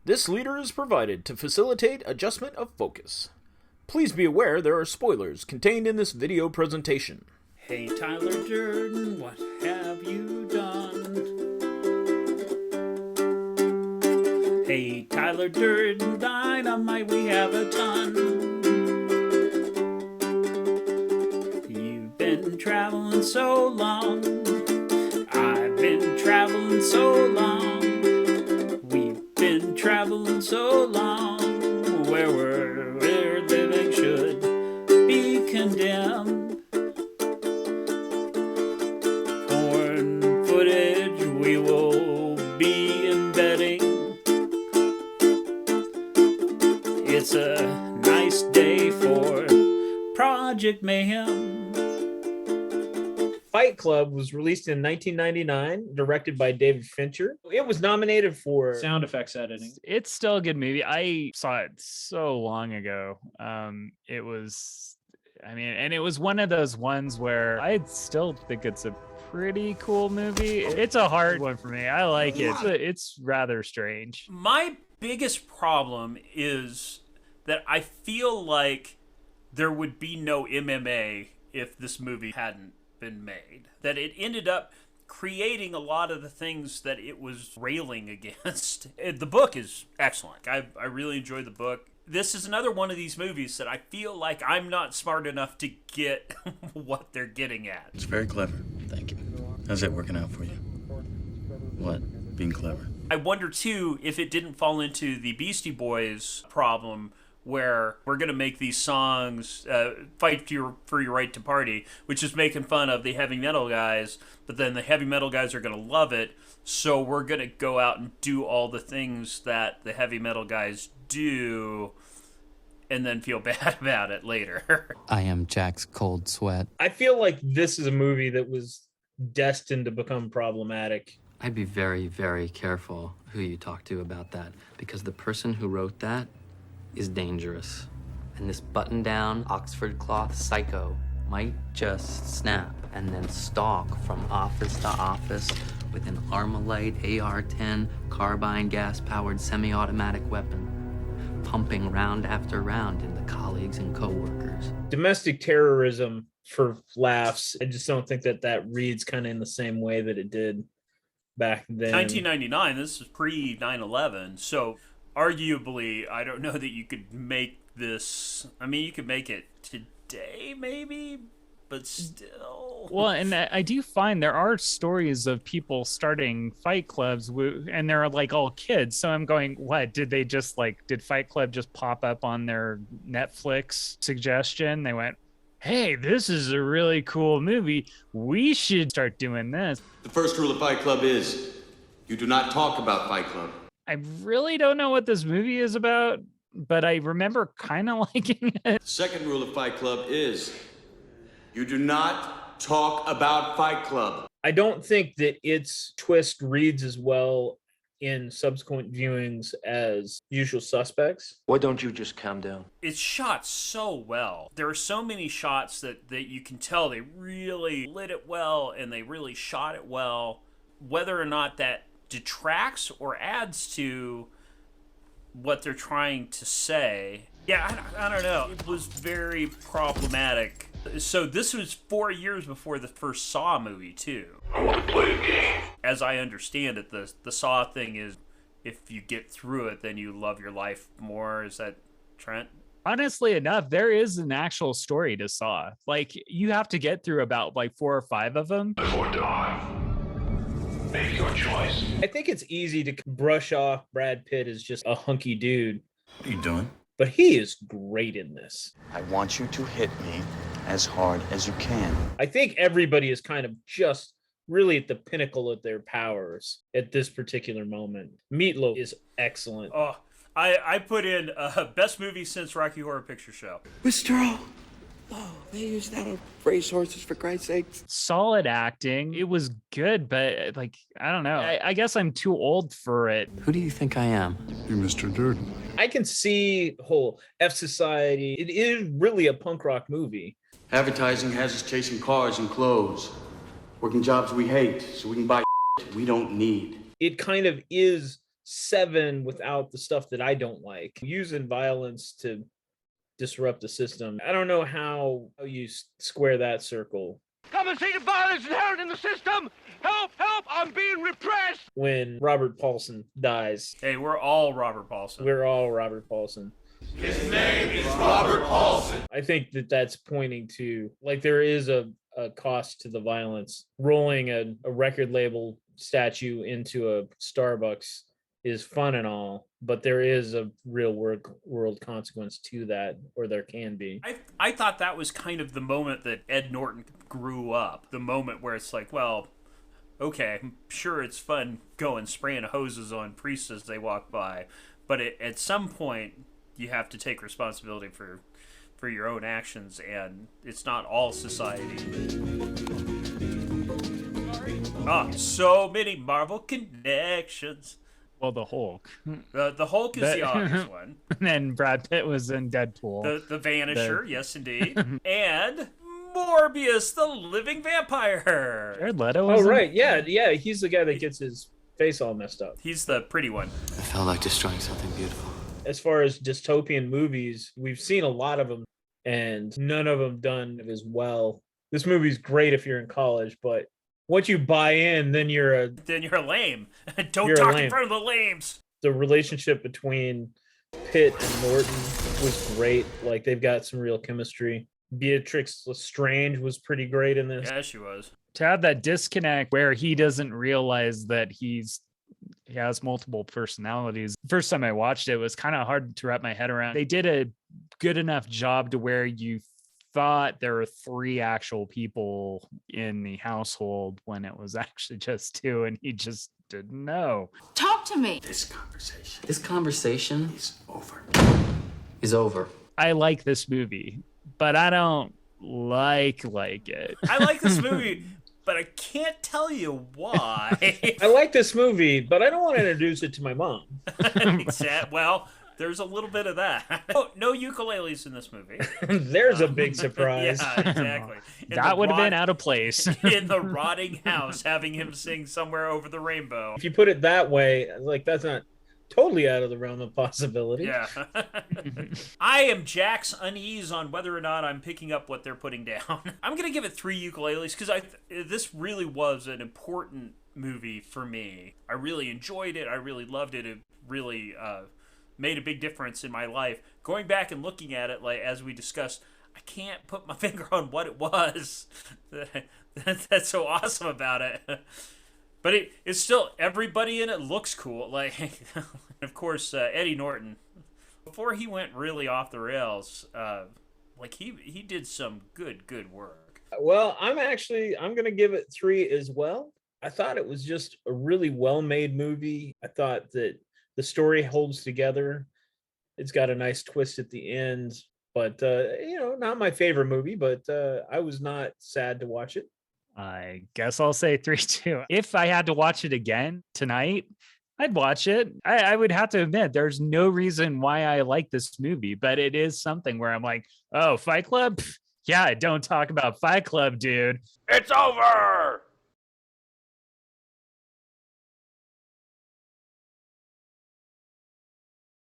This leader is provided to facilitate adjustment of focus. Please be aware there are spoilers contained in this video presentation. Hey Tyler Durden, what have you done? Hey Tyler Durden, dynamite, we have a ton. You've been traveling so long. I've been traveling so long. We've been traveling so long. Where we're living should be condemned. Porn footage we will be embedding. It's a nice day for Project Mayhem. Fight Club was released in 1999, directed by David Fincher. It was nominated for sound effects editing. It's still a good movie. I saw it so long ago. It was one of those ones where I still think it's a pretty cool movie. It's a hard one for me. I like it. It's rather strange. My biggest problem is that I feel like there would be no MMA if this movie hadn't been made. That it ended up creating a lot of the things that it was railing against. The book is excellent. I really enjoyed the book. This is another one of these movies that I feel like I'm not smart enough to get what they're getting at. It's very clever. Thank you. How's that working out for you? What? Being clever? I wonder, too, if it didn't fall into the Beastie Boys problem where we're going to make these songs fight for your right to party, which is making fun of the heavy metal guys, but then the heavy metal guys are going to love it, so we're going to go out and do all the things that the heavy metal guys do and then feel bad about it later. I am Jack's cold sweat. I feel like this is a movie that was destined to become problematic. I'd be very, very careful who you talk to about that, because the person who wrote that is dangerous. And this button-down Oxford cloth psycho might just snap and then stalk from office to office with an Armalite AR-10 carbine gas-powered semi-automatic weapon, pumping round after round into colleagues and co-workers. Domestic terrorism for laughs. I just don't think that reads kind of in the same way that it did back then. 1999, this is pre 9/11, so arguably, I don't know that you could make this. I mean, you could make it today, maybe, but still. Well, and I do find there are stories of people starting fight clubs, and they're like all kids. So I'm going, what? Did Fight Club just pop up on their Netflix suggestion? They went, hey, this is a really cool movie. We should start doing this. The first rule of Fight Club is you do not talk about Fight Club. I really don't know what this movie is about, but I remember kind of liking it. The second rule of Fight Club is you do not talk about Fight Club. I don't think that its twist reads as well in subsequent viewings as Usual Suspects. Why don't you just calm down? It's shot so well. There are so many shots that you can tell they really lit it well and they really shot it well. Whether or not that detracts or adds to what they're trying to say. Yeah, I don't know. It was very problematic. So this was 4 years before the first Saw movie, too. I want to play a game. As I understand it, the Saw thing is if you get through it, then you love your life more. Is that Trent? Honestly enough, there is an actual story to Saw. Like, you have to get through about 4 or 5 of them. Before dawn. Make your choice. I think it's easy to brush off Brad Pitt as just a hunky dude. What are you doing? But he is great in this. I want you to hit me as hard as you can. I think everybody is kind of just really at the pinnacle of their powers at this particular moment. Meatloaf is excellent. Oh, I put in best movie since Rocky Horror Picture Show. Mr. O! Oh, they use that on racehorses, for Christ's sakes. Solid acting. It was good, but I don't know. I guess I'm too old for it. Who do you think I am? You're Mr. Durden. I can see the whole F Society. It is really a punk rock movie. Advertising has us chasing cars and clothes, working jobs we hate so we can buy we don't need. It kind of is 7 without the stuff that I don't like. Using violence to disrupt the system. I don't know how you square that circle. Come and see the violence inherent in the system! Help! Help! I'm being repressed! When Robert Paulson dies. Hey, we're all Robert Paulson. We're all Robert Paulson. His name is Robert Paulson. I think that that's pointing to, like, there is a cost to the violence. Rolling a record label statue into a Starbucks is fun and all, but there is a real world consequence to that, or there can be. I thought that was kind of the moment that Ed Norton grew up. The moment where it's like, well, okay, I'm sure it's fun going spraying hoses on priests as they walk by, but at some point you have to take responsibility for your own actions, and it's not all society. So many Marvel connections. Well, the Hulk. The Hulk is the obvious one. And then Brad Pitt was in Deadpool. The Vanisher, yes indeed. And Morbius, the living vampire. Jared Leto was right. Yeah. He's the guy that gets his face all messed up. He's the pretty one. I felt like destroying something beautiful. As far as dystopian movies, we've seen a lot of them, and none of them done as well. This movie's great if you're in college, but once you buy in, then you're a lame. Don't talk in front of the lames. The relationship between Pitt and Norton was great. Like, they've got some real chemistry. Beatrix Lestrange was pretty great in this. Yeah, she was. To have that disconnect where he doesn't realize that he has multiple personalities. First time I watched it was kind of hard to wrap my head around. They did a good enough job to where you thought there were 3 actual people in the household when it was actually just 2, and he just didn't know. Talk to me. This conversation is over. I like this movie, but I don't like it. I like this movie, but I can't tell you why. I like this movie, but I don't want to introduce it to my mom. Well, there's a little bit of that. No ukuleles in this movie. There's a big surprise. Yeah, exactly. That would have been out of place. In the rotting house, having him sing Somewhere Over the Rainbow. If you put it that way, like, that's not totally out of the realm of possibility. Yeah. I am Jack's unease on whether or not I'm picking up what they're putting down. I'm going to give it 3 ukuleles because this really was an important movie for me. I really enjoyed it. I really loved it. It really made a big difference in my life. Going back and looking at it, like as we discussed, I can't put my finger on what it was that's so awesome about it. But it's still, everybody in it looks cool. Like, of course, Eddie Norton, before he went really off the rails, like he did some good work. Well, I'm going to give it 3 as well. I thought it was just a really well-made movie. I thought that the story holds together. It's got a nice twist at the end, but not my favorite movie, but I was not sad to watch it. I guess I'll say 3 too. If I had to watch it again tonight, I'd watch it. I would have to admit, there's no reason why I like this movie, but it is something where I'm like, oh, Fight Club? Yeah, don't talk about Fight Club, dude. It's over!